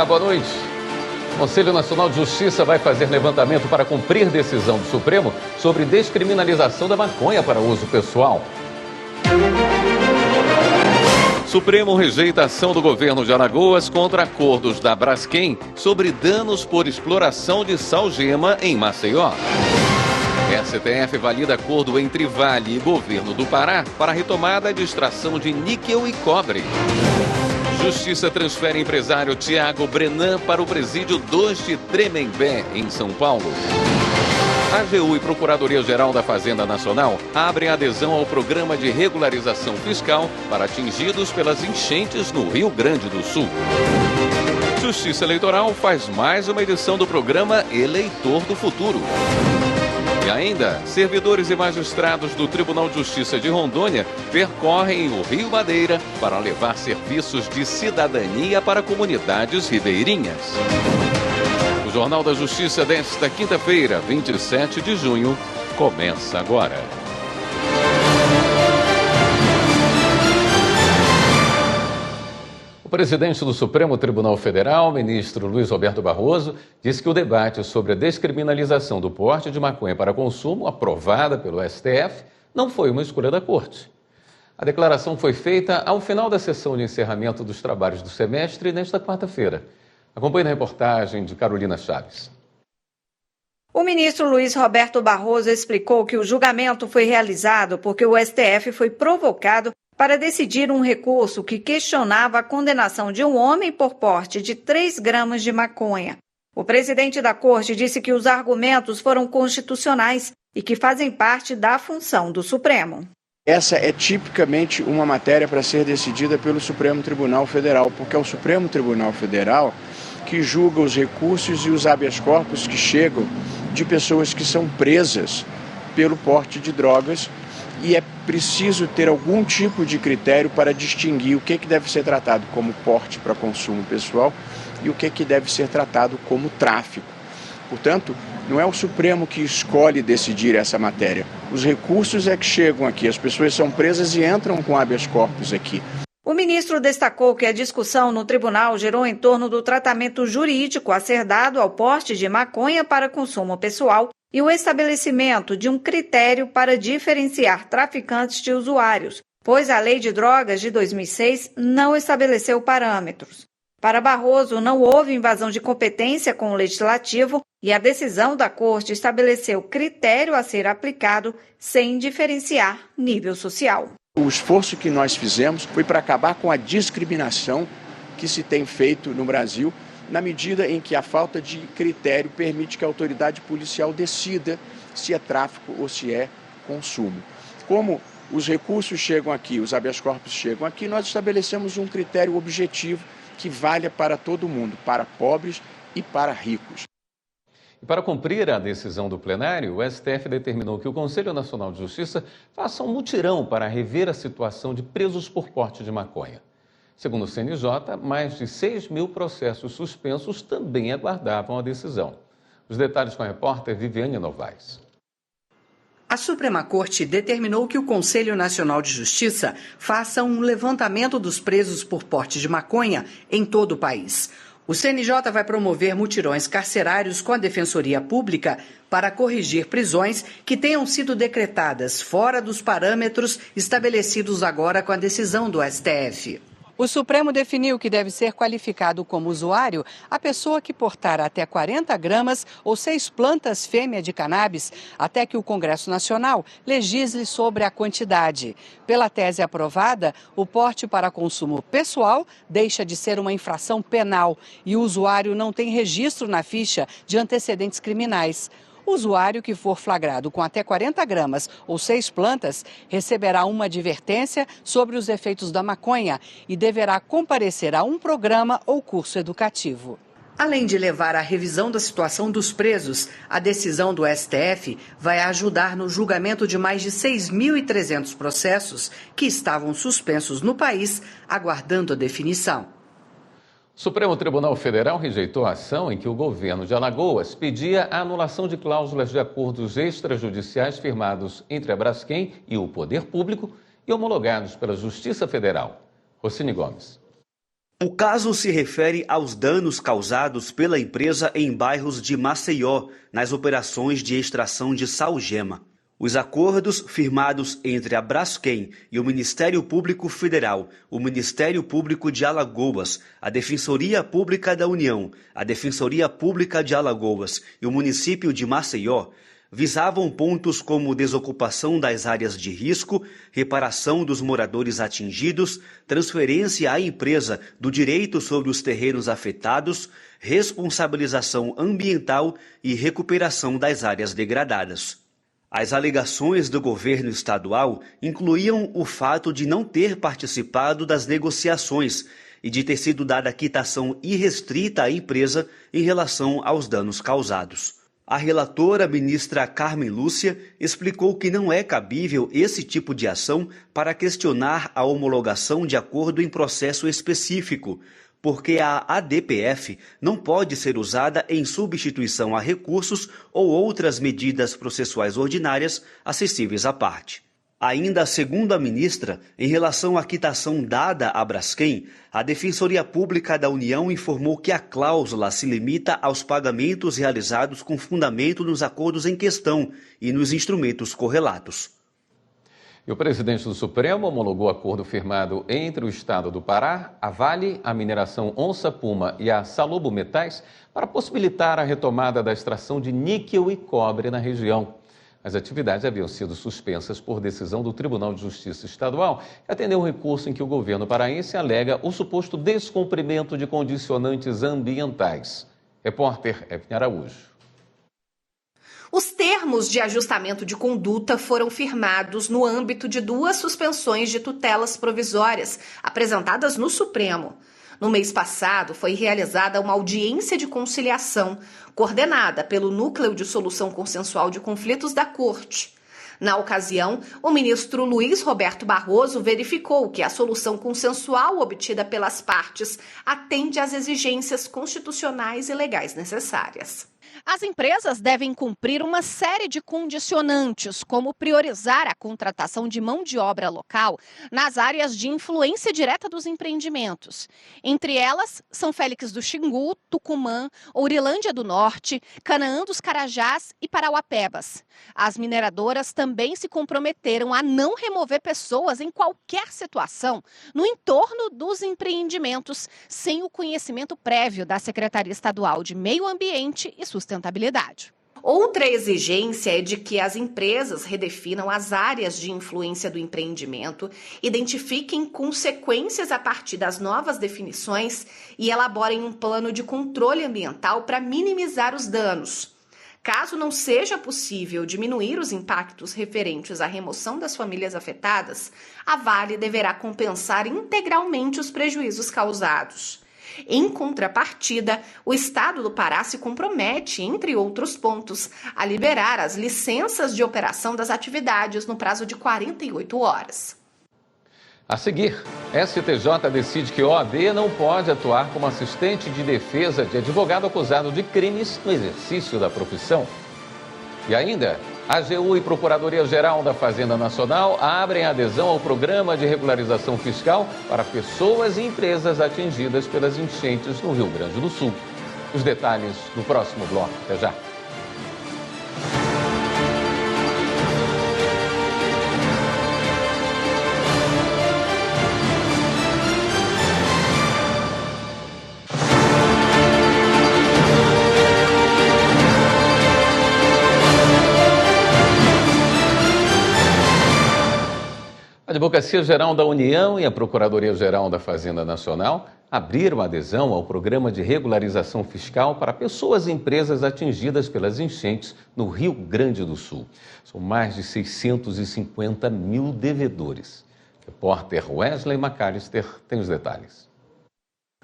Olá, boa noite. O Conselho Nacional de Justiça vai fazer levantamento para cumprir decisão do Supremo sobre descriminalização da maconha para uso pessoal. Supremo rejeita a ação do governo de Alagoas contra acordos da Braskem sobre danos por exploração de sal-gema em Maceió. STF valida acordo entre Vale e governo do Pará para a retomada de extração de níquel e cobre. Justiça transfere empresário Tiago Brenan para o presídio 2 de Tremembé, em São Paulo. A AGU e Procuradoria-Geral da Fazenda Nacional abrem adesão ao programa de regularização fiscal para atingidos pelas enchentes no Rio Grande do Sul. Justiça Eleitoral faz mais uma edição do programa Eleitor do Futuro. E ainda, servidores e magistrados do Tribunal de Justiça de Rondônia percorrem o Rio Madeira para levar serviços de cidadania para comunidades ribeirinhas. O Jornal da Justiça desta quinta-feira, 27 de junho, começa agora. O presidente do Supremo Tribunal Federal, ministro Luiz Roberto Barroso, disse que o debate sobre a descriminalização do porte de maconha para consumo, aprovada pelo STF, não foi uma escolha da Corte. A declaração foi feita ao final da sessão de encerramento dos trabalhos do semestre nesta quarta-feira. Acompanhe na reportagem de Carolina Chaves. O ministro Luiz Roberto Barroso explicou que o julgamento foi realizado porque o STF foi provocado para decidir um recurso que questionava a condenação de um homem por porte de 3 gramas de maconha. O presidente da Corte disse que os argumentos foram constitucionais e que fazem parte da função do Supremo. Essa é tipicamente uma matéria para ser decidida pelo Supremo Tribunal Federal, porque é o Supremo Tribunal Federal que julga os recursos e os habeas corpus que chegam de pessoas que são presas pelo porte de drogas, e é preciso ter algum tipo de critério para distinguir o que deve ser tratado como porte para consumo pessoal e o que deve ser tratado como tráfico. Portanto, não é o Supremo que escolhe decidir essa matéria. Os recursos é que chegam aqui, as pessoas são presas e entram com habeas corpus aqui. O ministro destacou que a discussão no tribunal girou em torno do tratamento jurídico a ser dado ao porte de maconha para consumo pessoal e o estabelecimento de um critério para diferenciar traficantes de usuários, pois a Lei de Drogas de 2006 não estabeleceu parâmetros. Para Barroso, não houve invasão de competência com o Legislativo e a decisão da Corte estabeleceu critério a ser aplicado sem diferenciar nível social. O esforço que nós fizemos foi para acabar com a discriminação que se tem feito no Brasil, na medida em que a falta de critério permite que a autoridade policial decida se é tráfico ou se é consumo. Como os recursos chegam aqui, os habeas corpus chegam aqui, nós estabelecemos um critério objetivo que valha para todo mundo, para pobres e para ricos. E para cumprir a decisão do plenário, o STF determinou que o Conselho Nacional de Justiça faça um mutirão para rever a situação de presos por porte de maconha. Segundo o CNJ, mais de 6 mil processos suspensos também aguardavam a decisão. Os detalhes com a repórter Viviane Novaes. A Suprema Corte determinou que o Conselho Nacional de Justiça faça um levantamento dos presos por porte de maconha em todo o país. O CNJ vai promover mutirões carcerários com a Defensoria Pública para corrigir prisões que tenham sido decretadas fora dos parâmetros estabelecidos agora com a decisão do STF. O Supremo definiu que deve ser qualificado como usuário a pessoa que portar até 40 gramas ou 6 plantas fêmea de cannabis, até que o Congresso Nacional legisle sobre a quantidade. Pela tese aprovada, o porte para consumo pessoal deixa de ser uma infração penal e o usuário não tem registro na ficha de antecedentes criminais. O usuário que for flagrado com até 40 gramas ou 6 plantas receberá uma advertência sobre os efeitos da maconha e deverá comparecer a um programa ou curso educativo. Além de levar à revisão da situação dos presos, a decisão do STF vai ajudar no julgamento de mais de 6.300 processos que estavam suspensos no país, aguardando a definição. O Supremo Tribunal Federal rejeitou a ação em que o governo de Alagoas pedia a anulação de cláusulas de acordos extrajudiciais firmados entre a Braskem e o Poder Público e homologados pela Justiça Federal. Rocine Gomes. O caso se refere aos danos causados pela empresa em bairros de Maceió, nas operações de extração de sal-gema. Os acordos firmados entre a Braskem e o Ministério Público Federal, o Ministério Público de Alagoas, a Defensoria Pública da União, a Defensoria Pública de Alagoas e o município de Maceió visavam pontos como desocupação das áreas de risco, reparação dos moradores atingidos, transferência à empresa do direito sobre os terrenos afetados, responsabilização ambiental e recuperação das áreas degradadas. As alegações do governo estadual incluíam o fato de não ter participado das negociações e de ter sido dada quitação irrestrita à empresa em relação aos danos causados. A relatora, ministra Carmen Lúcia, explicou que não é cabível esse tipo de ação para questionar a homologação de acordo em processo específico, porque a ADPF não pode ser usada em substituição a recursos ou outras medidas processuais ordinárias acessíveis à parte. Ainda segundo a ministra, em relação à quitação dada à Braskem, a Defensoria Pública da União informou que a cláusula se limita aos pagamentos realizados com fundamento nos acordos em questão e nos instrumentos correlatos. E o presidente do Supremo homologou acordo firmado entre o Estado do Pará, a Vale, a mineração Onça Puma e a Salobo Metais para possibilitar a retomada da extração de níquel e cobre na região. As atividades haviam sido suspensas por decisão do Tribunal de Justiça Estadual, que atendeu um recurso em que o governo paraense alega o suposto descumprimento de condicionantes ambientais. Repórter Efne Araújo. Os termos de ajustamento de conduta foram firmados no âmbito de 2 suspensões de tutelas provisórias apresentadas no Supremo. No mês passado, foi realizada uma audiência de conciliação, coordenada pelo Núcleo de Solução Consensual de Conflitos da Corte. Na ocasião, o ministro Luiz Roberto Barroso verificou que a solução consensual obtida pelas partes atende às exigências constitucionais e legais necessárias. As empresas devem cumprir uma série de condicionantes, como priorizar a contratação de mão de obra local nas áreas de influência direta dos empreendimentos. Entre elas, São Félix do Xingu, Tucumã, Ourilândia do Norte, Canaã dos Carajás e Parauapebas. As mineradoras também se comprometeram a não remover pessoas em qualquer situação no entorno dos empreendimentos, sem o conhecimento prévio da Secretaria Estadual de Meio Ambiente e Sustentabilidade. Outra exigência é de que as empresas redefinam as áreas de influência do empreendimento, identifiquem consequências a partir das novas definições e elaborem um plano de controle ambiental para minimizar os danos. Caso não seja possível diminuir os impactos referentes à remoção das famílias afetadas, a Vale deverá compensar integralmente os prejuízos causados. Em contrapartida, o Estado do Pará se compromete, entre outros pontos, a liberar as licenças de operação das atividades no prazo de 48 horas. A seguir, STJ decide que OAB não pode atuar como assistente de defesa de advogado acusado de crimes no exercício da profissão. E ainda, a AGU e Procuradoria-Geral da Fazenda Nacional abrem adesão ao Programa de Regularização Fiscal para pessoas e empresas atingidas pelas enchentes no Rio Grande do Sul. Os detalhes no próximo bloco. Até já. A Advocacia-Geral da União e a Procuradoria-Geral da Fazenda Nacional abriram adesão ao Programa de Regularização Fiscal para pessoas e empresas atingidas pelas enchentes no Rio Grande do Sul. São mais de 650 mil devedores. O repórter Wesley McAllister tem os detalhes.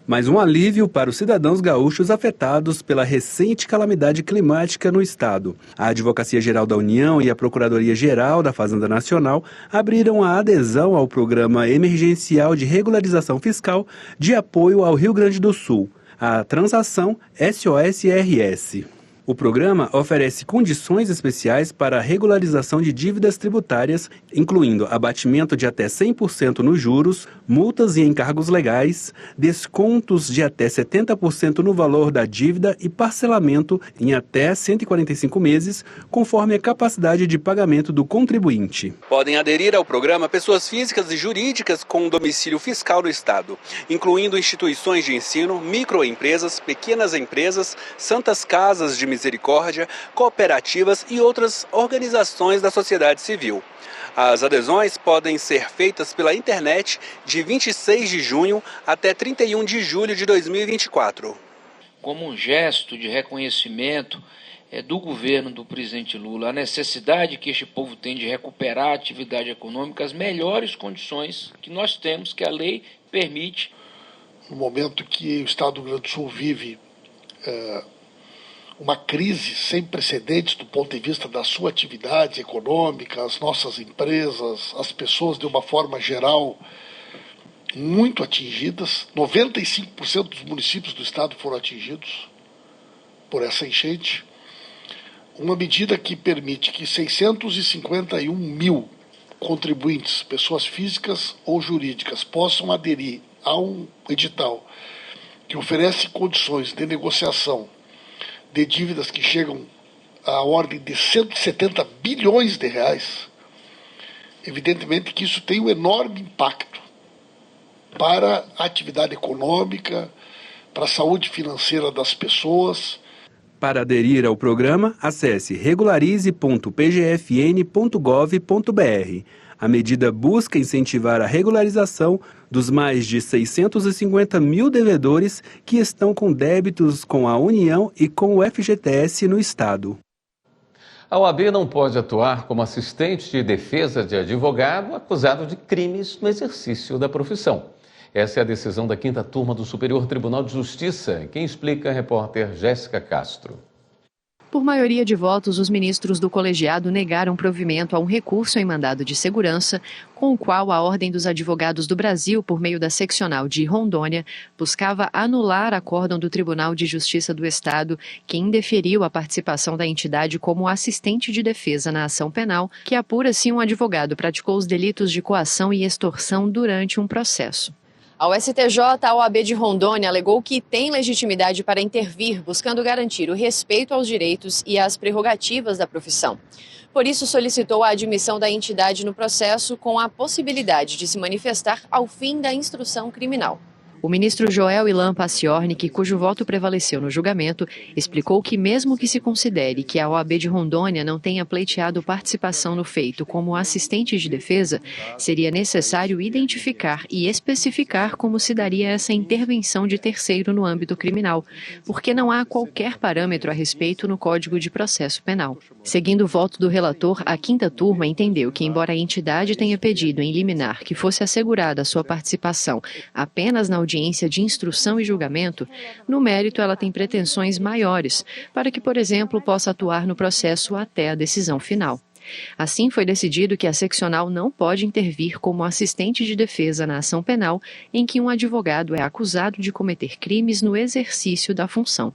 Mais um alívio para os cidadãos gaúchos afetados pela recente calamidade climática no estado. A Advocacia-Geral da União e a Procuradoria-Geral da Fazenda Nacional abriram a adesão ao Programa Emergencial de Regularização Fiscal de apoio ao Rio Grande do Sul, a transação SOS-RS. O programa oferece condições especiais para a regularização de dívidas tributárias, incluindo abatimento de até 100% nos juros, multas e encargos legais, descontos de até 70% no valor da dívida e parcelamento em até 145 meses, conforme a capacidade de pagamento do contribuinte. Podem aderir ao programa pessoas físicas e jurídicas com domicílio fiscal no Estado, incluindo instituições de ensino, microempresas, pequenas empresas, santas casas de misericórdia, cooperativas e outras organizações da sociedade civil. As adesões podem ser feitas pela internet de 26 de junho até 31 de julho de 2024. Como um gesto de reconhecimento do governo do presidente Lula, a necessidade que este povo tem de recuperar a atividade econômica, as melhores condições que nós temos, que a lei permite. No momento que o Estado do Rio Grande do Sul vive uma crise sem precedentes do ponto de vista da sua atividade econômica, as nossas empresas, as pessoas de uma forma geral muito atingidas. 95% dos municípios do estado foram atingidos por essa enchente. Uma medida que permite que 651 mil contribuintes, pessoas físicas ou jurídicas, possam aderir a um edital que oferece condições de negociação de dívidas que chegam à ordem de 170 bilhões de reais. Evidentemente que isso tem um enorme impacto para a atividade econômica, para a saúde financeira das pessoas. Para aderir ao programa, acesse regularize.pgfn.gov.br. A medida busca incentivar a regularização dos mais de 650 mil devedores que estão com débitos com a União e com o FGTS no Estado. A OAB não pode atuar como assistente de defesa de advogado acusado de crimes no exercício da profissão. Essa é a decisão da 5ª Turma do Superior Tribunal de Justiça. Quem explica é a repórter Jéssica Castro. Por maioria de votos, os ministros do colegiado negaram provimento a um recurso em mandado de segurança, com o qual a Ordem dos Advogados do Brasil, por meio da seccional de Rondônia, buscava anular acórdão do Tribunal de Justiça do Estado, que indeferiu a participação da entidade como assistente de defesa na ação penal, que apura se um advogado praticou os delitos de coação e extorsão durante um processo. Ao STJ, a OAB de Rondônia alegou que tem legitimidade para intervir, buscando garantir o respeito aos direitos e às prerrogativas da profissão. Por isso, solicitou a admissão da entidade no processo com a possibilidade de se manifestar ao fim da instrução criminal. O ministro Joel Ilan Paciornik, cujo voto prevaleceu no julgamento, explicou que mesmo que se considere que a OAB de Rondônia não tenha pleiteado participação no feito como assistente de defesa, seria necessário identificar e especificar como se daria essa intervenção de terceiro no âmbito criminal, porque não há qualquer parâmetro a respeito no Código de Processo Penal. Seguindo o voto do relator, a 5ª Turma entendeu que, embora a entidade tenha pedido em liminar que fosse assegurada a sua participação apenas na audiência de instrução e julgamento, no mérito ela tem pretensões maiores, para que, por exemplo, possa atuar no processo até a decisão final. Assim, foi decidido que a seccional não pode intervir como assistente de defesa na ação penal em que um advogado é acusado de cometer crimes no exercício da função.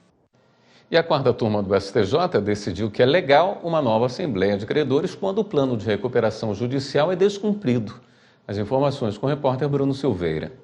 E a 4ª Turma do STJ decidiu que é legal uma nova Assembleia de Credores quando o plano de recuperação judicial é descumprido. As informações com o repórter Bruno Silveira.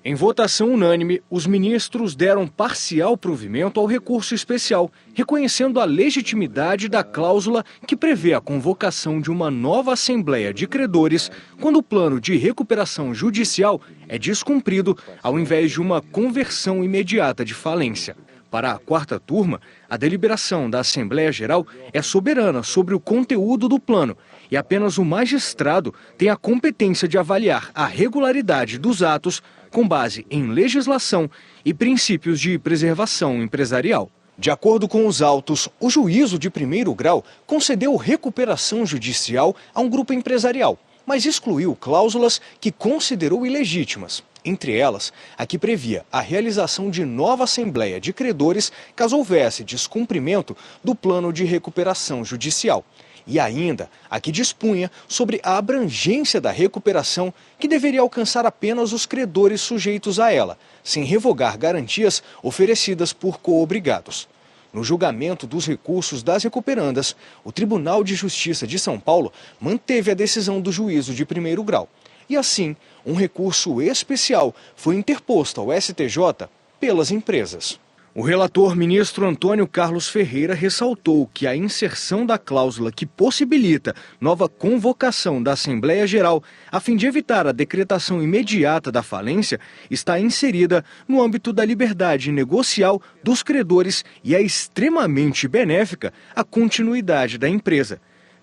Em votação unânime, os ministros deram parcial provimento ao recurso especial, reconhecendo a legitimidade da cláusula que prevê a convocação de uma nova Assembleia de Credores quando o plano de recuperação judicial é descumprido, ao invés de uma conversão imediata de falência. Para a 4ª Turma, a deliberação da Assembleia Geral é soberana sobre o conteúdo do plano e apenas o magistrado tem a competência de avaliar a regularidade dos atos com base em legislação e princípios de preservação empresarial. De acordo com os autos, o juízo de primeiro grau concedeu recuperação judicial a um grupo empresarial, mas excluiu cláusulas que considerou ilegítimas. Entre elas, a que previa a realização de nova Assembleia de Credores caso houvesse descumprimento do plano de recuperação judicial. E ainda a que dispunha sobre a abrangência da recuperação, que deveria alcançar apenas os credores sujeitos a ela, sem revogar garantias oferecidas por coobrigados. No julgamento dos recursos das recuperandas, o Tribunal de Justiça de São Paulo manteve a decisão do juízo de primeiro grau. E assim, um recurso especial foi interposto ao STJ pelas empresas. O relator ministro Antônio Carlos Ferreira ressaltou que a inserção da cláusula que possibilita nova convocação da Assembleia Geral a fim de evitar a decretação imediata da falência está inserida no âmbito da liberdade negocial dos credores e é extremamente benéfica à continuidade da empresa.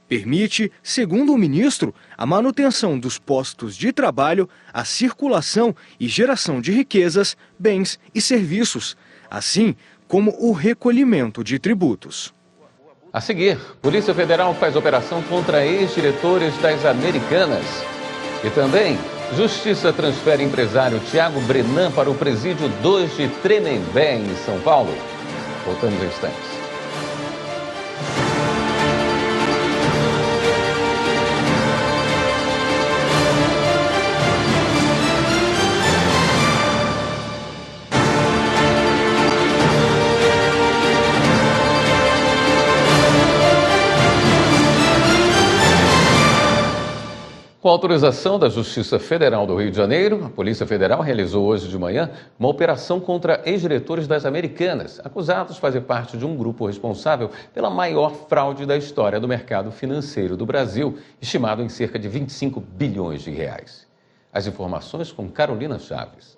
Permite, segundo o ministro, a manutenção dos postos de trabalho, a circulação e geração de riquezas, bens e serviços, assim como o recolhimento de tributos. A seguir, Polícia Federal faz operação contra ex-diretores das Americanas. E também, Justiça transfere empresário Tiago Brenan para o presídio 2 de Tremembé, em São Paulo. Voltamos em instantes. Com autorização da Justiça Federal do Rio de Janeiro, a Polícia Federal realizou hoje de manhã uma operação contra ex-diretores das Americanas, acusados de fazer parte de um grupo responsável pela maior fraude da história do mercado financeiro do Brasil, estimado em cerca de 25 bilhões de reais. As informações com Carolina Chaves.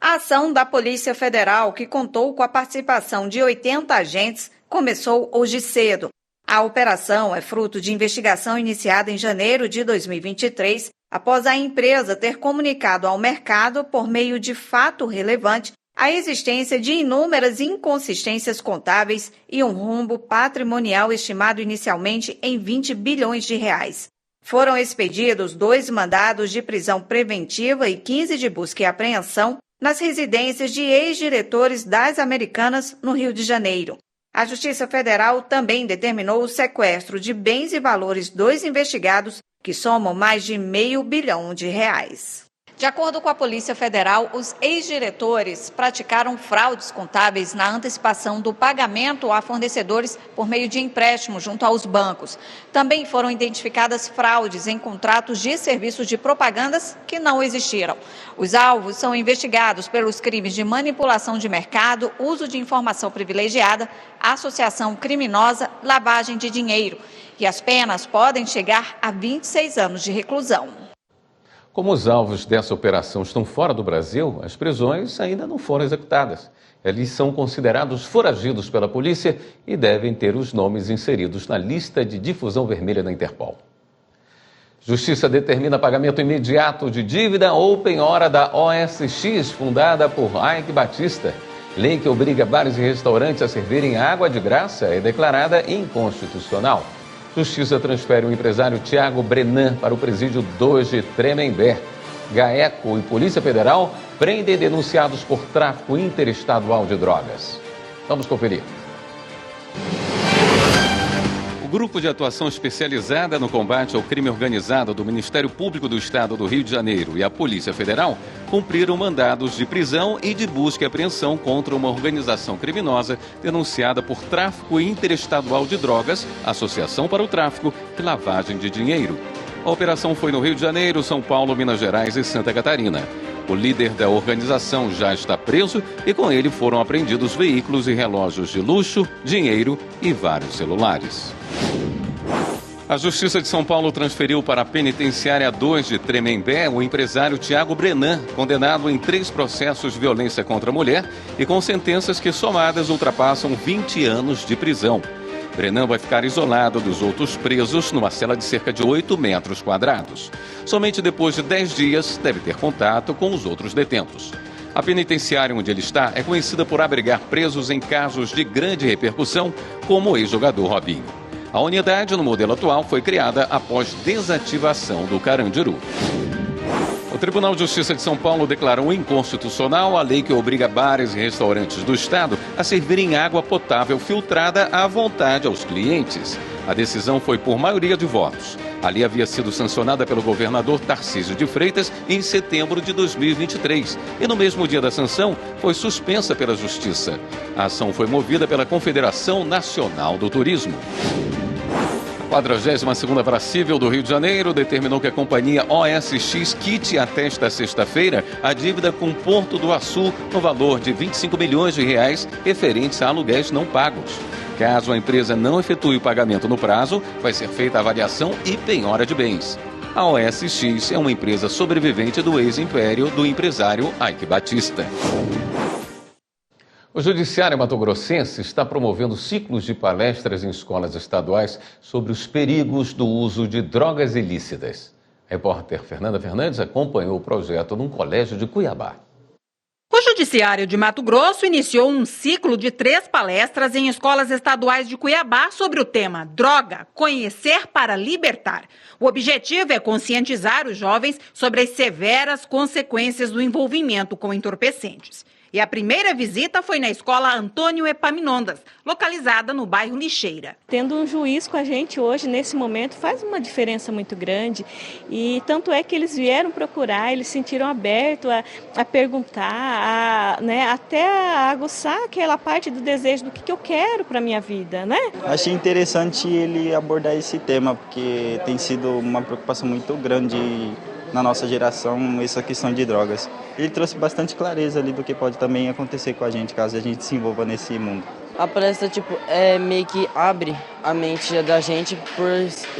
A ação da Polícia Federal, que contou com a participação de 80 agentes, começou hoje cedo. A operação é fruto de investigação iniciada em janeiro de 2023, após a empresa ter comunicado ao mercado, por meio de fato relevante, a existência de inúmeras inconsistências contábeis e um rombo patrimonial estimado inicialmente em 20 bilhões de reais. Foram expedidos 2 mandados de prisão preventiva e 15 de busca e apreensão nas residências de ex-diretores das Americanas, no Rio de Janeiro. A Justiça Federal também determinou o sequestro de bens e valores dos investigados, que somam mais de R$500 bilhão. De acordo com a Polícia Federal, os ex-diretores praticaram fraudes contábeis na antecipação do pagamento a fornecedores por meio de empréstimos junto aos bancos. Também foram identificadas fraudes em contratos de serviços de propagandas que não existiram. Os alvos são investigados pelos crimes de manipulação de mercado, uso de informação privilegiada, associação criminosa, lavagem de dinheiro. E as penas podem chegar a 26 anos de reclusão. Como os alvos dessa operação estão fora do Brasil, as prisões ainda não foram executadas. Eles são considerados foragidos pela polícia e devem ter os nomes inseridos na lista de difusão vermelha da Interpol. Justiça determina pagamento imediato de dívida ou penhora da OSX, fundada por Ike Batista. Lei que obriga bares e restaurantes a servirem água de graça é declarada inconstitucional. Justiça transfere o empresário Tiago Brenan para o presídio 2 de Tremembé. GAECO e Polícia Federal prendem denunciados por tráfico interestadual de drogas. Vamos conferir. O Grupo de Atuação Especializada no Combate ao Crime Organizado do Ministério Público do Estado do Rio de Janeiro e a Polícia Federal cumpriram mandados de prisão e de busca e apreensão contra uma organização criminosa denunciada por tráfico interestadual de drogas, associação para o tráfico e lavagem de dinheiro. A operação foi no Rio de Janeiro, São Paulo, Minas Gerais e Santa Catarina. O líder da organização já está preso e com ele foram apreendidos veículos e relógios de luxo, dinheiro e vários celulares. A Justiça de São Paulo transferiu para a Penitenciária 2 de Tremembé o empresário Tiago Brenan, condenado em 3 processos de violência contra a mulher e com sentenças que somadas ultrapassam 20 anos de prisão. Brenan vai ficar isolado dos outros presos numa cela de cerca de 8 metros quadrados. Somente depois de 10 dias deve ter contato com os outros detentos. A penitenciária onde ele está é conhecida por abrigar presos em casos de grande repercussão, como o ex-jogador Robinho. A unidade, no modelo atual, foi criada após desativação do Carandiru. O Tribunal de Justiça de São Paulo declarou inconstitucional a lei que obriga bares e restaurantes do Estado a servirem água potável filtrada à vontade aos clientes. A decisão foi por maioria de votos. A lei havia sido sancionada pelo governador Tarcísio de Freitas em setembro de 2023 e no mesmo dia da sanção foi suspensa pela Justiça. A ação foi movida pela Confederação Nacional do Turismo. A 42ª Bracível do Rio de Janeiro determinou que a companhia OSX quite até esta sexta-feira a dívida com Porto do Açu no valor de R$25 milhões referentes a aluguéis não pagos. Caso a empresa não efetue o pagamento no prazo, vai ser feita a avaliação e penhora de bens. A OSX é uma empresa sobrevivente do ex-império do empresário Ike Batista. O Judiciário Mato-Grossense está promovendo ciclos de palestras em escolas estaduais sobre os perigos do uso de drogas ilícitas. A repórter Fernanda Fernandes acompanhou o projeto num colégio de Cuiabá. O Judiciário de Mato Grosso iniciou um ciclo de 3 palestras em escolas estaduais de Cuiabá sobre o tema Droga, Conhecer para Libertar. O objetivo é conscientizar os jovens sobre as severas consequências do envolvimento com entorpecentes. E a primeira visita foi na escola Antônio Epaminondas, localizada no bairro Lixeira. Tendo um juiz com a gente hoje, nesse momento, faz uma diferença muito grande. E tanto é que eles vieram procurar, eles se sentiram abertos a perguntar, até a aguçar aquela parte do desejo do que eu quero para a minha vida, né? Achei interessante ele abordar esse tema, porque tem sido uma preocupação muito grande na nossa geração, essa questão de drogas. Ele trouxe bastante clareza ali do que pode também acontecer com a gente, caso a gente se envolva nesse mundo. A palestra meio que abre a mente da gente por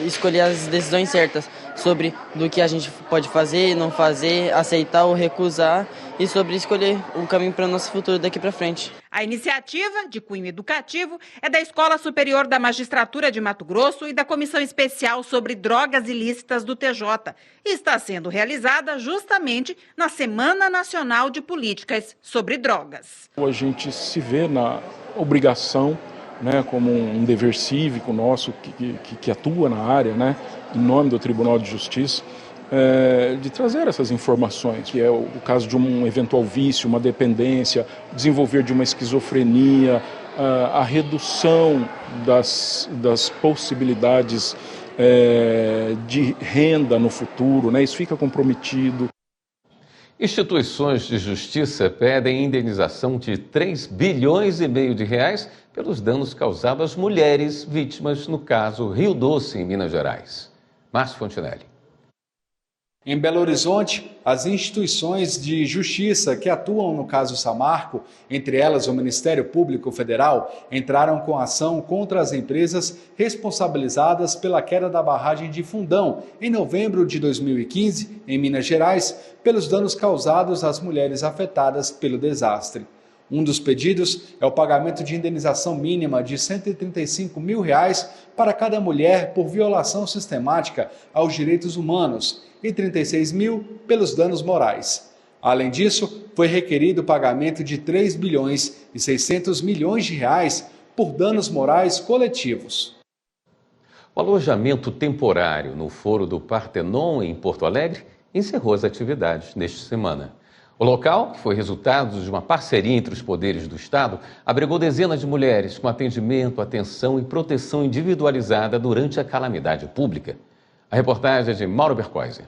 escolher as decisões certas sobre do que a gente pode fazer, não fazer, aceitar ou recusar e sobre escolher o caminho para o nosso futuro daqui para frente. A iniciativa de cunho educativo é da Escola Superior da Magistratura de Mato Grosso e da Comissão Especial sobre Drogas Ilícitas do TJ e está sendo realizada justamente na Semana Nacional de Políticas sobre Drogas. A gente se vê na obrigação, como um dever cívico nosso que atua na área, em nome do Tribunal de Justiça, de trazer essas informações, que é o caso de um eventual vício, uma dependência, desenvolver de uma esquizofrenia, a redução das possibilidades de renda no futuro, isso fica comprometido. Instituições de justiça pedem indenização de R$3,5 bilhões pelos danos causados às mulheres vítimas no caso Rio Doce, em Minas Gerais. Márcio Fontinelli. Em Belo Horizonte, as instituições de justiça que atuam no caso Samarco, entre elas o Ministério Público Federal, entraram com ação contra as empresas responsabilizadas pela queda da barragem de Fundão, em novembro de 2015, em Minas Gerais, pelos danos causados às mulheres afetadas pelo desastre. Um dos pedidos é o pagamento de indenização mínima de R$ 135 mil para cada mulher por violação sistemática aos direitos humanos e R$ 36 mil pelos danos morais. Além disso, foi requerido o pagamento de R$ 3,6 bilhões por danos morais coletivos. O alojamento temporário no Foro do Partenon, em Porto Alegre, encerrou as atividades nesta semana. O local, que foi resultado de uma parceria entre os poderes do Estado, abrigou dezenas de mulheres com atendimento, atenção e proteção individualizada durante a calamidade pública. A reportagem é de Mauro Bercoisi.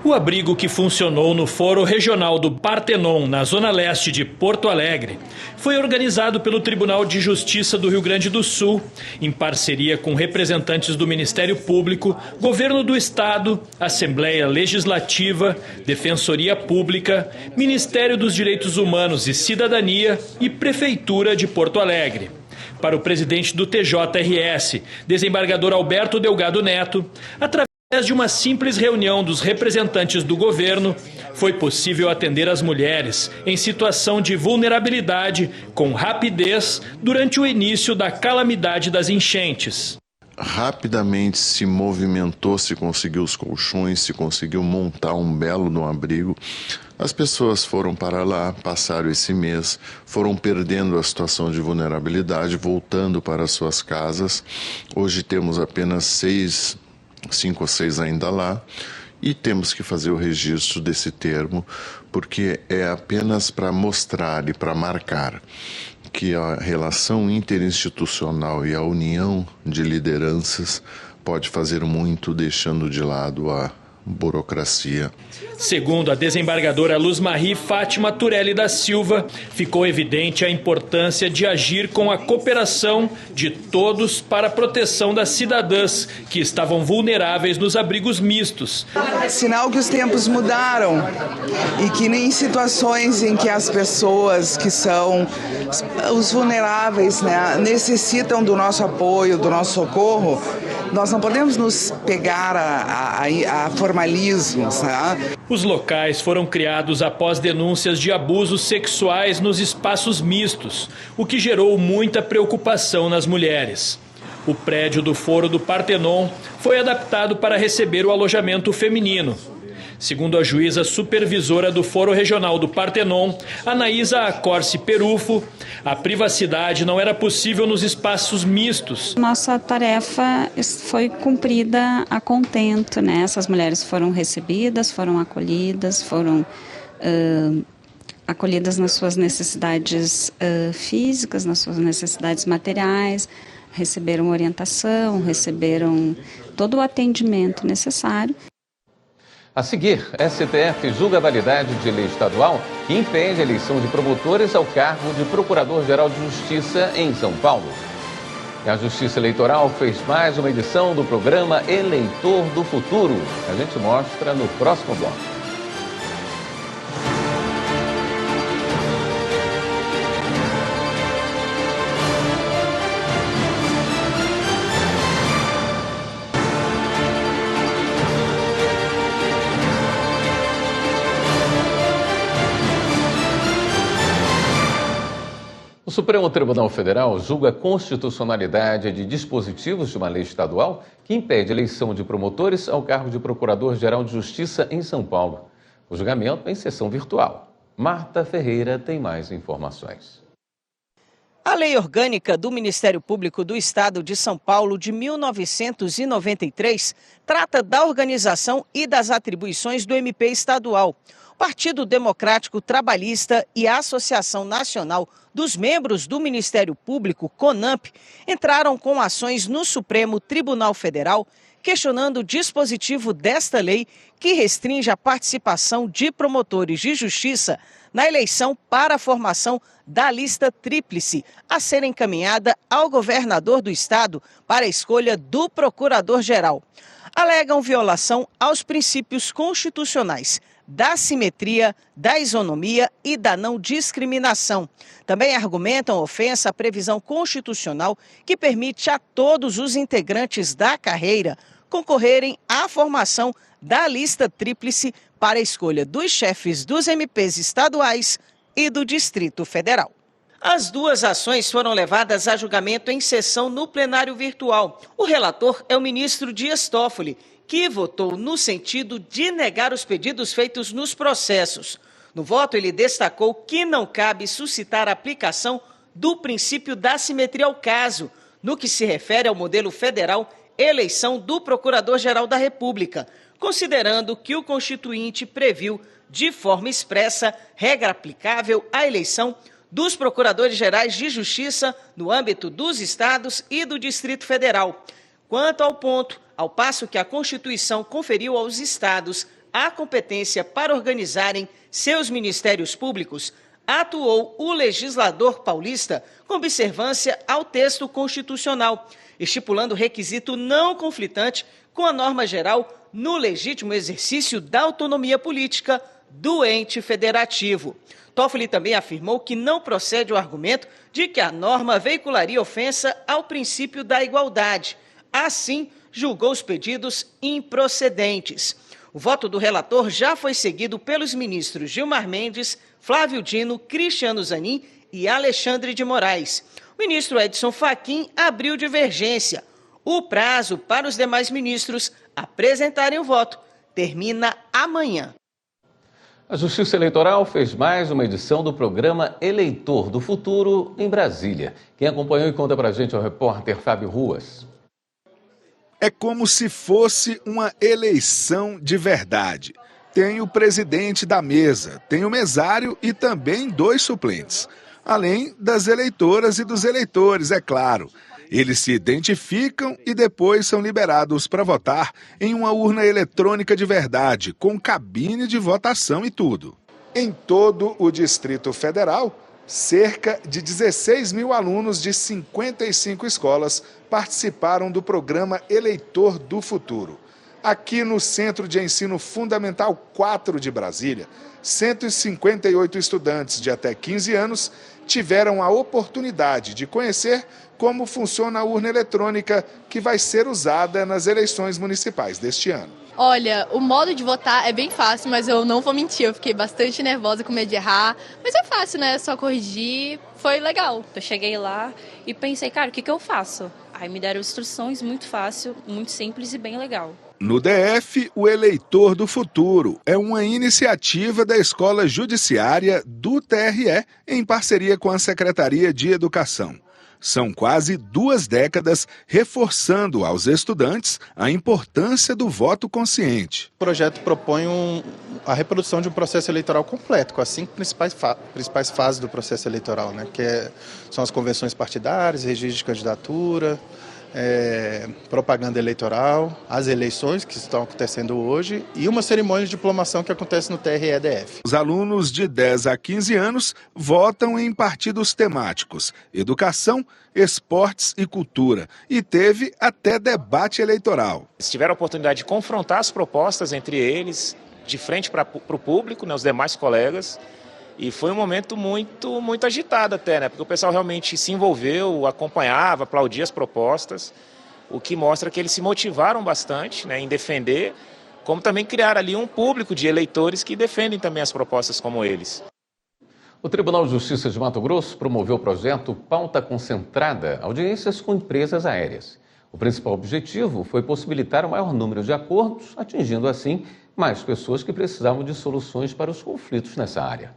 O abrigo, que funcionou no Fórum Regional do Partenon, na zona leste de Porto Alegre, foi organizado pelo Tribunal de Justiça do Rio Grande do Sul, em parceria com representantes do Ministério Público, Governo do Estado, Assembleia Legislativa, Defensoria Pública, Ministério dos Direitos Humanos e Cidadania e Prefeitura de Porto Alegre. Para o presidente do TJRS, desembargador Alberto Delgado Neto, através de uma simples reunião dos representantes do governo, foi possível atender as mulheres em situação de vulnerabilidade com rapidez durante o início da calamidade das enchentes. Rapidamente se movimentou, se conseguiu os colchões, se conseguiu montar um belo no abrigo. As pessoas foram para lá, passaram esse mês, foram perdendo a situação de vulnerabilidade, voltando para suas casas. Hoje temos apenas 5 ou 6 ainda lá, e temos que fazer o registro desse termo, porque é apenas para mostrar e para marcar que a relação interinstitucional e a união de lideranças pode fazer muito, deixando de lado a burocracia. Segundo a desembargadora Luz Marie Fátima Turelli da Silva, ficou evidente a importância de agir com a cooperação de todos para a proteção das cidadãs que estavam vulneráveis nos abrigos mistos. Sinal que os tempos mudaram e que nem em situações em que as pessoas que são os vulneráveis, né, necessitam do nosso apoio, do nosso socorro, nós não podemos nos pegar a formalismos, né? Os locais foram criados após denúncias de abusos sexuais nos espaços mistos, o que gerou muita preocupação nas mulheres. O prédio do Foro do Partenon foi adaptado para receber o alojamento feminino. Segundo a juíza supervisora do Foro Regional do Partenon, Anaísa Acorce Perufo, a privacidade não era possível nos espaços mistos. Nossa tarefa foi cumprida a contento, né? Essas mulheres foram recebidas, foram acolhidas, foram acolhidas nas suas necessidades físicas, nas suas necessidades materiais, receberam orientação, receberam todo o atendimento necessário. A seguir, STF julga a validade de lei estadual que impede a eleição de promotores ao cargo de Procurador-Geral de Justiça em São Paulo. E a Justiça Eleitoral fez mais uma edição do programa Eleitor do Futuro. A gente mostra no próximo bloco. O Supremo Tribunal Federal julga a constitucionalidade de dispositivos de uma lei estadual que impede a eleição de promotores ao cargo de Procurador-Geral de Justiça em São Paulo. O julgamento é em sessão virtual. Marta Ferreira tem mais informações. A Lei Orgânica do Ministério Público do Estado de São Paulo, de 1993, trata da organização e das atribuições do MP estadual. O Partido Democrático Trabalhista e a Associação Nacional dos Membros do Ministério Público, CONAMP, entraram com ações no Supremo Tribunal Federal, questionando o dispositivo desta lei que restringe a participação de promotores de justiça na eleição para a formação da lista tríplice, a ser encaminhada ao governador do estado para a escolha do procurador-geral. Alegam violação aos princípios constitucionais da simetria, da isonomia e da não discriminação. Também argumentam ofensa à previsão constitucional que permite a todos os integrantes da carreira concorrerem à formação da lista tríplice para a escolha dos chefes dos MPs estaduais e do Distrito Federal. As duas ações foram levadas a julgamento em sessão no plenário virtual. O relator é o ministro Dias Toffoli, que votou no sentido de negar os pedidos feitos nos processos. No voto, ele destacou que não cabe suscitar a aplicação do princípio da simetria ao caso, no que se refere ao modelo federal eleição do Procurador-Geral da República, considerando que o Constituinte previu, de forma expressa, regra aplicável à eleição dos Procuradores-Gerais de Justiça no âmbito dos estados e do Distrito Federal. Quanto ao ponto, ao passo que a Constituição conferiu aos estados a competência para organizarem seus ministérios públicos, atuou o legislador paulista com observância ao texto constitucional, estipulando requisito não conflitante com a norma geral no legítimo exercício da autonomia política do ente federativo. Toffoli também afirmou que não procede o argumento de que a norma veicularia ofensa ao princípio da igualdade. Assim, julgou os pedidos improcedentes. O voto do relator já foi seguido pelos ministros Gilmar Mendes, Flávio Dino, Cristiano Zanin e Alexandre de Moraes. O ministro Edson Fachin abriu divergência. O prazo para os demais ministros apresentarem o voto termina amanhã. A Justiça Eleitoral fez mais uma edição do programa Eleitor do Futuro em Brasília. Quem acompanhou e conta pra gente é o repórter Fábio Ruas. É como se fosse uma eleição de verdade. Tem o presidente da mesa, tem o mesário e também 2 suplentes. além das eleitoras e dos eleitores, é claro. Eles se identificam e depois são liberados para votar em uma urna eletrônica de verdade, com cabine de votação e tudo. Em todo o Distrito Federal, cerca de 16 mil alunos de 55 escolas participaram do programa Eleitor do Futuro. Aqui no Centro de Ensino Fundamental 4 de Brasília, 158 estudantes de até 15 anos tiveram a oportunidade de conhecer como funciona a urna eletrônica que vai ser usada nas eleições municipais deste ano. Olha, o modo de votar é bem fácil, mas eu não vou mentir, eu fiquei bastante nervosa com medo de errar. Mas é fácil, né? É só corrigir, foi legal. Eu cheguei lá e pensei, cara, o que eu faço? Aí me deram instruções muito fácil, muito simples e bem legal. No DF, o Eleitor do Futuro é uma iniciativa da Escola Judiciária do TRE em parceria com a Secretaria de Educação. São quase 2 décadas reforçando aos estudantes a importância do voto consciente. O projeto propõe a reprodução de um processo eleitoral completo, com as 5 principais fases do processo eleitoral, né? São as convenções partidárias, registro de candidatura, propaganda eleitoral, as eleições que estão acontecendo hoje e uma cerimônia de diplomação que acontece no TRE-DF. Os alunos de 10 a 15 anos votam em partidos temáticos, educação, esportes e cultura, e teve até debate eleitoral. Eles tiveram a oportunidade de confrontar as propostas entre eles, de frente para o público, né, os demais colegas. E foi um momento muito agitado até, né? Porque o pessoal realmente se envolveu, acompanhava, aplaudia as propostas, o que mostra que eles se motivaram bastante, né, em defender, como também criar ali um público de eleitores que defendem também as propostas como eles. O Tribunal de Justiça de Mato Grosso promoveu o projeto Pauta Concentrada, audiências com empresas aéreas. O principal objetivo foi possibilitar o maior número de acordos, atingindo assim mais pessoas que precisavam de soluções para os conflitos nessa área.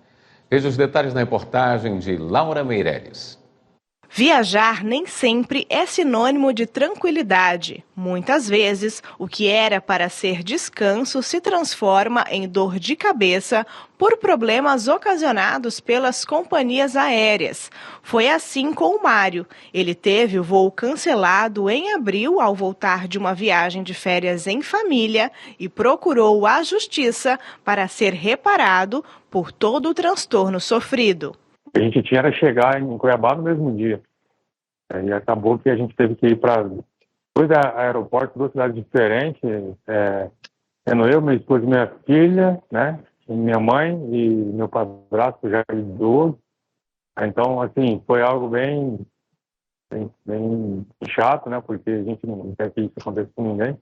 Veja os detalhes na reportagem de Laura Meireles. Viajar nem sempre é sinônimo de tranquilidade. Muitas vezes, o que era para ser descanso se transforma em dor de cabeça por problemas ocasionados pelas companhias aéreas. Foi assim com o Mário. Ele teve o voo cancelado em abril ao voltar de uma viagem de férias em família e procurou a justiça para ser reparado por todo o transtorno sofrido. A gente tinha era chegar em Cuiabá no mesmo dia. E acabou que a gente teve que ir para 2 aeroportos, 2 cidades diferentes. Sendo eu, minha esposa e minha filha, né? Minha mãe e meu padrasto já idoso. Então, assim, foi algo bem chato, né? Porque a gente não quer que isso aconteça com ninguém.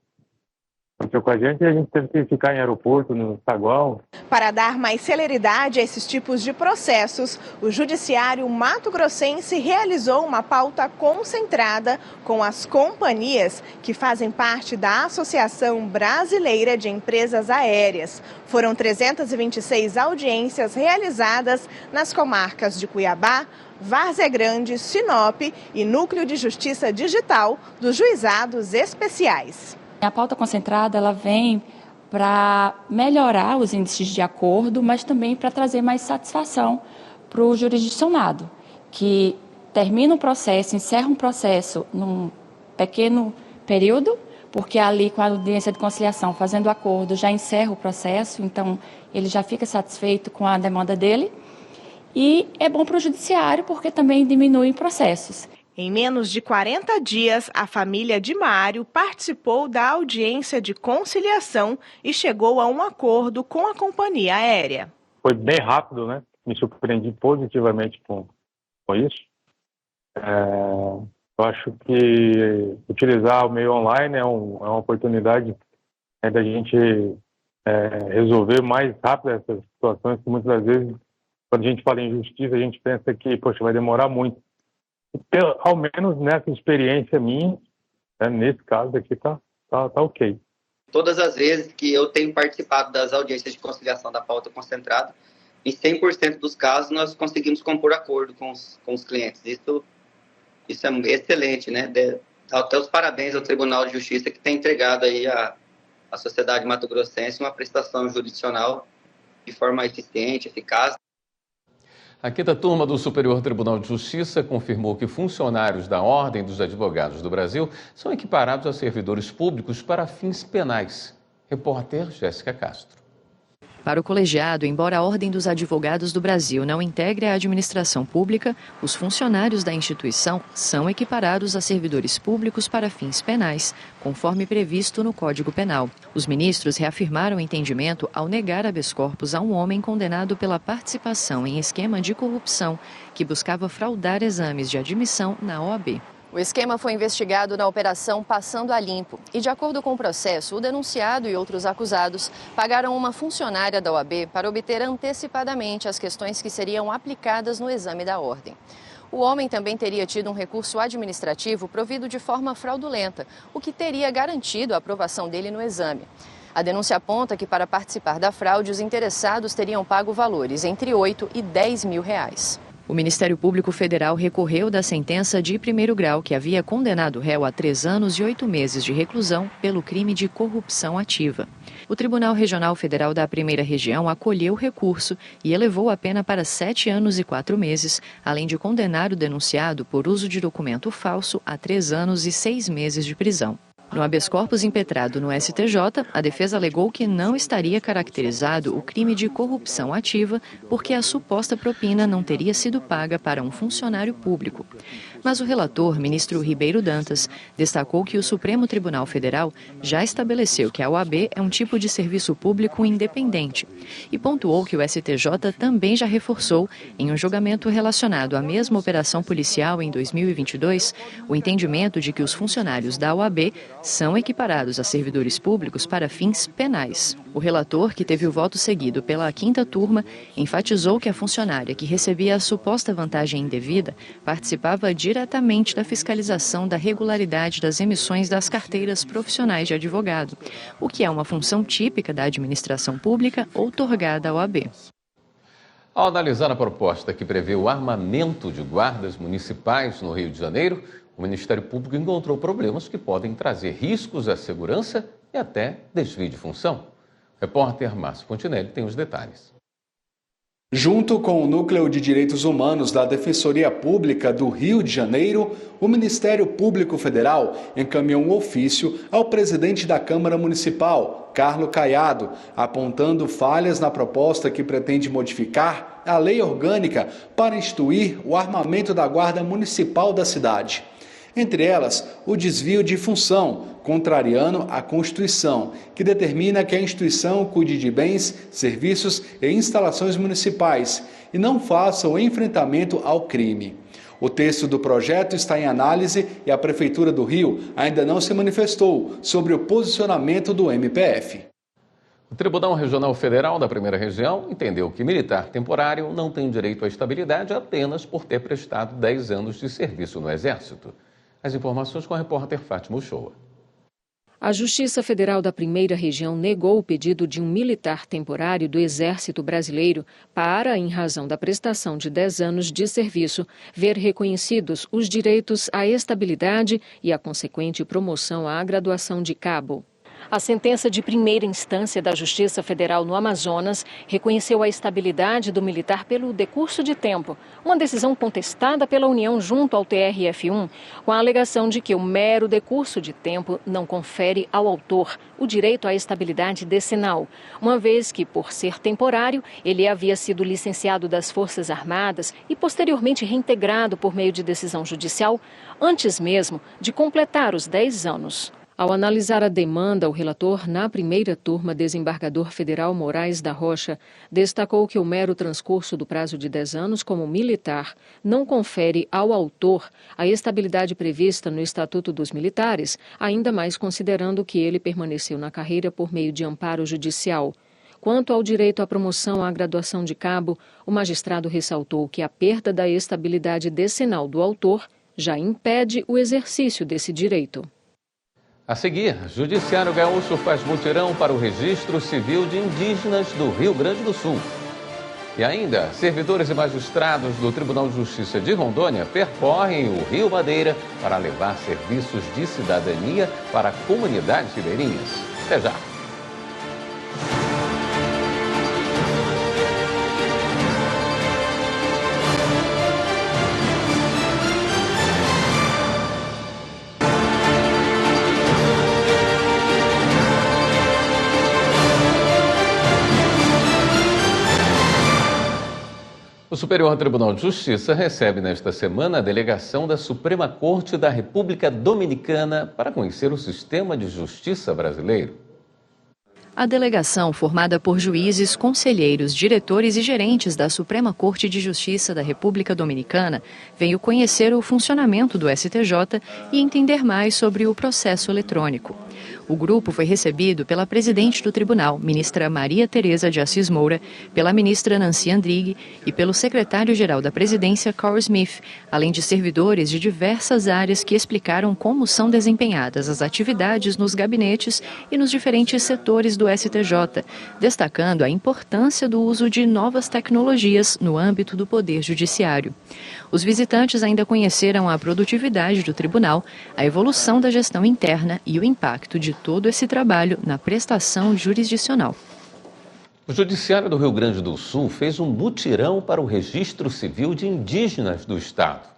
Aconteceu com a gente e a gente teve que ficar em aeroporto, no saguão. Para dar mais celeridade a esses tipos de processos, o Judiciário mato-grossense realizou uma pauta concentrada com as companhias que fazem parte da Associação Brasileira de Empresas Aéreas. Foram 326 audiências realizadas nas comarcas de Cuiabá, Várzea Grande, Sinop e Núcleo de Justiça Digital dos Juizados Especiais. A pauta concentrada ela vem para melhorar os índices de acordo, mas também para trazer mais satisfação para o jurisdicionado, que termina um processo, encerra um processo num pequeno período, porque ali com a audiência de conciliação, fazendo o acordo, já encerra o processo, então ele já fica satisfeito com a demanda dele. E é bom para o judiciário, porque também diminui processos. Em menos de 40 dias, a família de Mário participou da audiência de conciliação e chegou a um acordo com a companhia aérea. Foi bem rápido, né? Me surpreendi positivamente com isso. Eu acho que utilizar o meio online é uma oportunidade da gente resolver mais rápido essas situações que muitas das vezes, quando a gente fala em justiça, a gente pensa que, poxa, vai demorar muito. Ao menos nessa experiência minha, né, nesse caso aqui tá ok. Todas as vezes que eu tenho participado das audiências de conciliação da pauta concentrada, em 100% dos casos nós conseguimos compor acordo com os clientes. Isso é excelente, né? Até os parabéns ao Tribunal de Justiça que tem entregado aí à sociedade mato-grossense uma prestação jurisdicional de forma eficiente, eficaz. A 5ª turma do Superior Tribunal de Justiça confirmou que funcionários da Ordem dos Advogados do Brasil são equiparados a servidores públicos para fins penais. Repórter Jéssica Castro. Para o colegiado, embora a Ordem dos Advogados do Brasil não integre a administração pública, os funcionários da instituição são equiparados a servidores públicos para fins penais, conforme previsto no Código Penal. Os ministros reafirmaram o entendimento ao negar habeas corpus a um homem condenado pela participação em esquema de corrupção que buscava fraudar exames de admissão na OAB. O esquema foi investigado na Operação Passando a Limpo e, de acordo com o processo, o denunciado e outros acusados pagaram uma funcionária da OAB para obter antecipadamente as questões que seriam aplicadas no exame da ordem. O homem também teria tido um recurso administrativo provido de forma fraudulenta, o que teria garantido a aprovação dele no exame. A denúncia aponta que, para participar da fraude, os interessados teriam pago valores entre 8 e 10 mil reais. O Ministério Público Federal recorreu da sentença de 1º grau que havia condenado o réu a 3 anos e 8 meses de reclusão pelo crime de corrupção ativa. O Tribunal Regional Federal da 1ª Região acolheu o recurso e elevou a pena para 7 anos e 4 meses, além de condenar o denunciado por uso de documento falso a 3 anos e 6 meses de prisão. No habeas corpus impetrado no STJ, a defesa alegou que não estaria caracterizado o crime de corrupção ativa porque a suposta propina não teria sido paga para um funcionário público. Mas o relator, ministro Ribeiro Dantas, destacou que o Supremo Tribunal Federal já estabeleceu que a OAB é um tipo de serviço público independente e pontuou que o STJ também já reforçou, em um julgamento relacionado à mesma operação policial em 2022, o entendimento de que os funcionários da OAB são equiparados a servidores públicos para fins penais. O relator, que teve o voto seguido pela 5ª turma, enfatizou que a funcionária que recebia a suposta vantagem indevida participava diretamente da fiscalização da regularidade das emissões das carteiras profissionais de advogado, o que é uma função típica da administração pública outorgada à OAB. Ao analisar a proposta que prevê o armamento de guardas municipais no Rio de Janeiro, o Ministério Público encontrou problemas que podem trazer riscos à segurança e até desvio de função. O repórter Márcio Fontinelli tem os detalhes. Junto com o Núcleo de Direitos Humanos da Defensoria Pública do Rio de Janeiro, o Ministério Público Federal encaminhou um ofício ao presidente da Câmara Municipal, Carlos Caiado, apontando falhas na proposta que pretende modificar a lei orgânica para instituir o armamento da Guarda Municipal da cidade. Entre elas, o desvio de função, contrariando a Constituição, que determina que a instituição cuide de bens, serviços e instalações municipais e não faça o enfrentamento ao crime. O texto do projeto está em análise e a Prefeitura do Rio ainda não se manifestou sobre o posicionamento do MPF. O Tribunal Regional Federal da 1ª Região entendeu que militar temporário não tem direito à estabilidade apenas por ter prestado 10 anos de serviço no Exército. As informações com a repórter Fátima Uchoa. A Justiça Federal da 1ª Região negou o pedido de um militar temporário do Exército Brasileiro para, em razão da prestação de 10 anos de serviço, ver reconhecidos os direitos à estabilidade e a consequente promoção à graduação de cabo. A sentença de primeira instância da Justiça Federal no Amazonas reconheceu a estabilidade do militar pelo decurso de tempo, uma decisão contestada pela União junto ao TRF1, com a alegação de que o mero decurso de tempo não confere ao autor o direito à estabilidade decenal, uma vez que, por ser temporário, ele havia sido licenciado das Forças Armadas e posteriormente reintegrado por meio de decisão judicial, antes mesmo de completar os 10 anos. Ao analisar a demanda, o relator, na 1ª turma, desembargador federal Moraes da Rocha, destacou que o mero transcurso do prazo de 10 anos como militar não confere ao autor a estabilidade prevista no Estatuto dos Militares, ainda mais considerando que ele permaneceu na carreira por meio de amparo judicial. Quanto ao direito à promoção à graduação de cabo, o magistrado ressaltou que a perda da estabilidade decenal do autor já impede o exercício desse direito. A seguir, Judiciário Gaúcho faz mutirão para o Registro Civil de Indígenas do Rio Grande do Sul. E ainda, servidores e magistrados do Tribunal de Justiça de Rondônia percorrem o Rio Madeira para levar serviços de cidadania para comunidades ribeirinhas. Até já! O Superior Tribunal de Justiça recebe nesta semana a delegação da Suprema Corte da República Dominicana para conhecer o sistema de justiça brasileiro. A delegação, formada por juízes, conselheiros, diretores e gerentes da Suprema Corte de Justiça da República Dominicana, veio conhecer o funcionamento do STJ e entender mais sobre o processo eletrônico. O grupo foi recebido pela presidente do tribunal, ministra Maria Tereza de Assis Moura, pela ministra Nancy Andrighi e pelo secretário-geral da presidência, Carl Smith, além de servidores de diversas áreas que explicaram como são desempenhadas as atividades nos gabinetes e nos diferentes setores do STJ, destacando a importância do uso de novas tecnologias no âmbito do Poder Judiciário. Os visitantes ainda conheceram a produtividade do tribunal, a evolução da gestão interna e o impacto de todo esse trabalho na prestação jurisdicional. O Judiciário do Rio Grande do Sul fez um mutirão para o registro civil de indígenas do estado.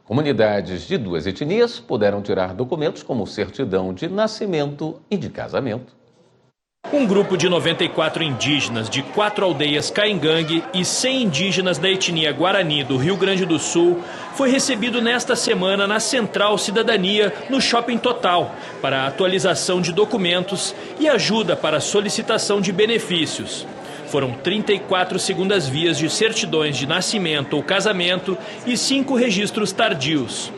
Comunidades de 2 etnias puderam tirar documentos como certidão de nascimento e de casamento. Um grupo de 94 indígenas de 4 aldeias Caingangue e 100 indígenas da etnia Guarani do Rio Grande do Sul foi recebido nesta semana na Central Cidadania, no Shopping Total, para a atualização de documentos e ajuda para a solicitação de benefícios. Foram 34 segundas vias de certidões de nascimento ou casamento e 5 registros tardios.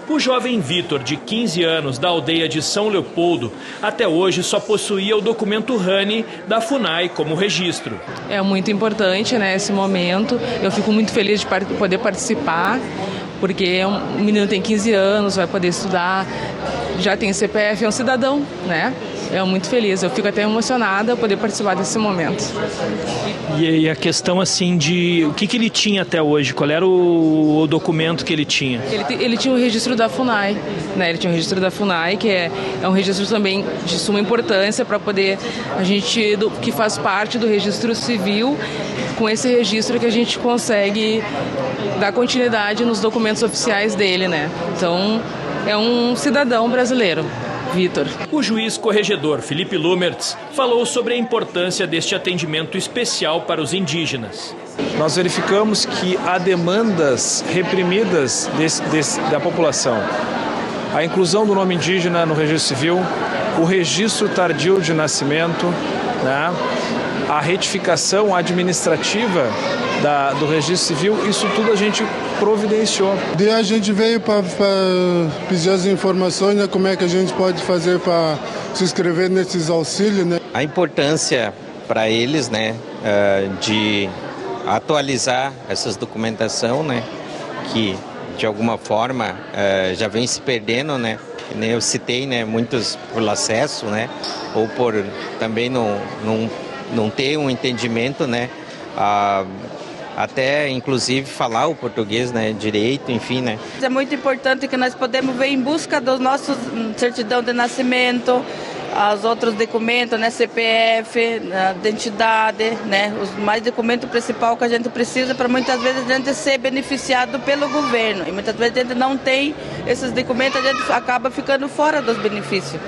O jovem Vitor, de 15 anos, da aldeia de São Leopoldo, até hoje só possuía o documento RANI da FUNAI como registro. É muito importante, né, esse momento. Eu fico muito feliz de poder participar, porque o menino tem 15 anos, vai poder estudar, já tem CPF, é um cidadão, né? Eu muito feliz, eu fico até emocionada poder participar desse momento. E a questão assim de o que ele tinha até hoje, qual era o documento que ele tinha? Ele tinha o registro da FUNAI, né? Ele tinha o registro da FUNAI, que é um registro também de suma importância para poder, a gente que faz parte do registro civil, com esse registro que a gente consegue dar continuidade nos documentos oficiais dele, né? Então, é um cidadão brasileiro. Vitor. O juiz corregedor Felipe Lumertz falou sobre a importância deste atendimento especial para os indígenas. Nós verificamos que há demandas reprimidas da população. A inclusão do nome indígena no registro civil, o registro tardio de nascimento, né? A retificação administrativa do registro civil, isso tudo a gente providenciou. Daí a gente veio para pedir as informações, né, como é que a gente pode fazer para se inscrever nesses auxílios, né? A importância para eles, né, de atualizar essas documentação, né, que de alguma forma já vem se perdendo, né? Nem eu citei, né, muitos por acesso, né, ou por também não ter um entendimento, né, até inclusive falar o português, né, direito, enfim, né. É muito importante que nós podemos ver em busca dos nossos certidão de nascimento, os outros documentos, né, CPF, identidade, né, os mais documentos principais que a gente precisa para muitas vezes a gente ser beneficiado pelo governo. E muitas vezes a gente não tem esses documentos, a gente acaba ficando fora dos benefícios.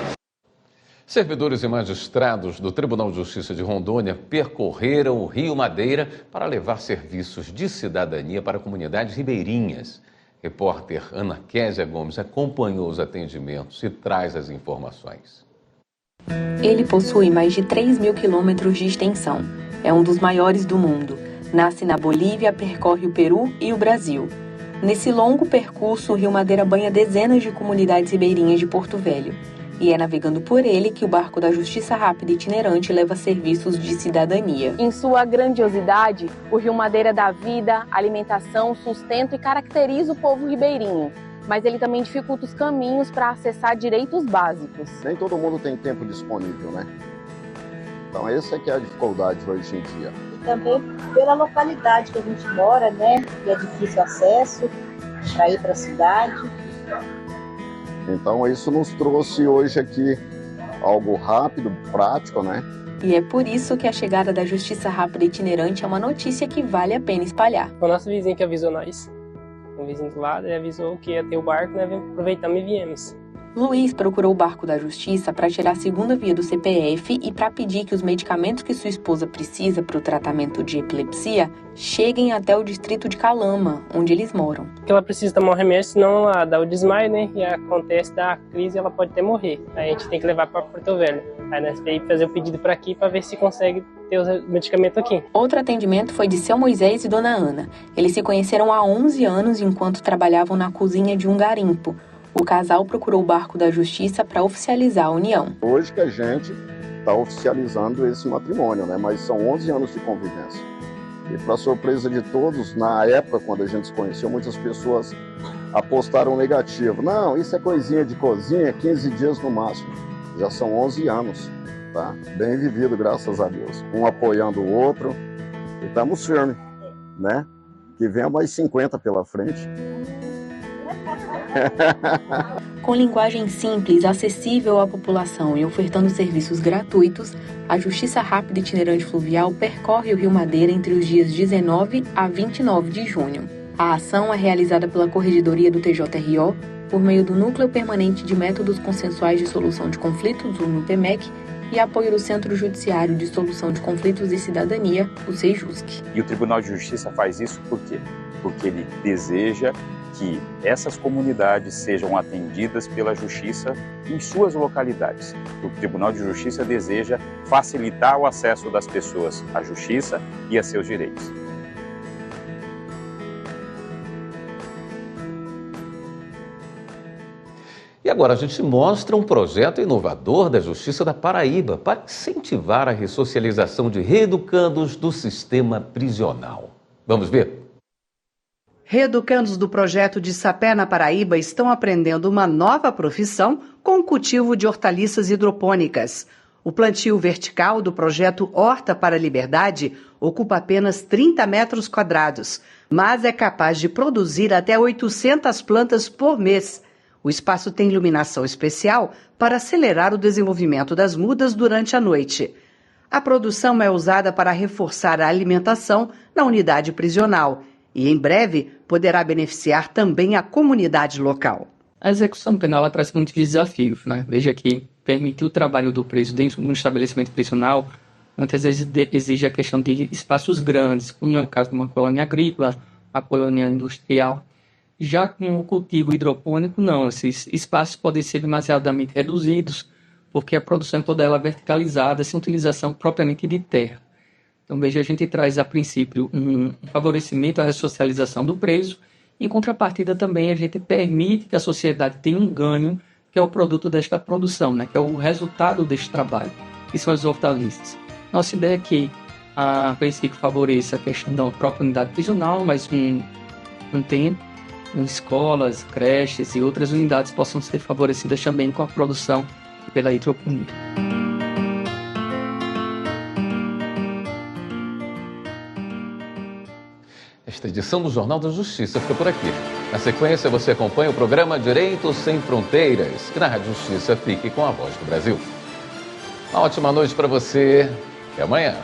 Servidores e magistrados do Tribunal de Justiça de Rondônia percorreram o Rio Madeira para levar serviços de cidadania para comunidades ribeirinhas. Repórter Ana Késia Gomes acompanhou os atendimentos e traz as informações. Ele possui mais de 3.000 quilômetros de extensão. É um dos maiores do mundo. Nasce na Bolívia, percorre o Peru e o Brasil. Nesse longo percurso, o Rio Madeira banha dezenas de comunidades ribeirinhas de Porto Velho. E é navegando por ele que o barco da Justiça Rápida Itinerante leva serviços de cidadania. Em sua grandiosidade, o Rio Madeira dá vida, alimentação, sustento e caracteriza o povo ribeirinho. Mas ele também dificulta os caminhos para acessar direitos básicos. Nem todo mundo tem tempo disponível, né? Então essa é que é a dificuldade hoje em dia. E também pela localidade que a gente mora, né? Que é difícil acesso para ir para a cidade. Então isso nos trouxe hoje aqui algo rápido, prático, né? E é por isso que a chegada da Justiça Rápida Itinerante é uma notícia que vale a pena espalhar. O nosso vizinho que avisou nós, o vizinho do lado, ele avisou que ia ter o barco, né? Aproveitamos e viemos. Luiz procurou o barco da Justiça para tirar a segunda via do CPF e para pedir que os medicamentos que sua esposa precisa para o tratamento de epilepsia cheguem até o distrito de Calama, onde eles moram. Ela precisa tomar um remédio, senão ela dá o desmaio, né? E acontece da crise e ela pode até morrer. Aí a gente tem que levar para Porto Velho. Aí nós temos que fazer o pedido para aqui para ver se consegue ter os medicamentos aqui. Outro atendimento foi de seu Moisés e Dona Ana. Eles se conheceram há 11 anos enquanto trabalhavam na cozinha de um garimpo. O casal procurou o barco da Justiça para oficializar a união. Hoje que a gente está oficializando esse matrimônio, né? Mas são 11 anos de convivência. E para surpresa de todos, na época, quando a gente se conheceu, muitas pessoas apostaram negativo. Não, isso é coisinha de cozinha, 15 dias no máximo. Já são 11 anos, tá? Bem vivido, graças a Deus. Um apoiando o outro e estamos firmes, né? Que venha mais 50 pela frente. Com linguagem simples, acessível à população e ofertando serviços gratuitos, a Justiça Rápida Itinerante Fluvial percorre o Rio Madeira entre os dias 19 a 29 de junho. A ação é realizada pela Corregedoria do TJRO por meio do Núcleo Permanente de Métodos Consensuais de Solução de Conflitos, o NUPEMEC, e apoio do Centro Judiciário de Solução de Conflitos e Cidadania, o CEJUSC. E o Tribunal de Justiça faz isso por quê? Porque ele deseja que essas comunidades sejam atendidas pela Justiça em suas localidades. O Tribunal de Justiça deseja facilitar o acesso das pessoas à Justiça e a seus direitos. E agora a gente mostra um projeto inovador da Justiça da Paraíba para incentivar a ressocialização de reeducandos do sistema prisional. Vamos ver? Reeducandos do projeto de Sapé, na Paraíba, estão aprendendo uma nova profissão com o cultivo de hortaliças hidropônicas. O plantio vertical do projeto Horta para a Liberdade ocupa apenas 30 metros quadrados, mas é capaz de produzir até 800 plantas por mês. O espaço tem iluminação especial para acelerar o desenvolvimento das mudas durante a noite. A produção é usada para reforçar a alimentação na unidade prisional e, em breve, poderá beneficiar também a comunidade local. A execução penal traz muitos desafios, né? Veja que permitir o trabalho do preso dentro de um estabelecimento prisional muitas vezes exige a questão de espaços grandes, como no caso de uma colônia agrícola, a colônia industrial. Já com o cultivo hidropônico, não. Esses espaços podem ser demasiadamente reduzidos, porque a produção é toda ela verticalizada, sem utilização propriamente de terra. Então, veja, a gente traz, a princípio, um favorecimento à ressocialização do preso. Em contrapartida, também, a gente permite que a sociedade tenha um ganho, que é o produto desta produção, né? Que é o resultado deste trabalho, que são as hortaliças. Nossa ideia é que, a princípio, favoreça a questão da própria unidade prisional, mas um tempo, escolas, creches e outras unidades possam ser favorecidas também com a produção pela hidroponia. Esta edição do Jornal da Justiça fica por aqui. Na sequência, você acompanha o programa Direitos Sem Fronteiras, que na Rádio Justiça fique com a voz do Brasil. Uma ótima noite para você e amanhã.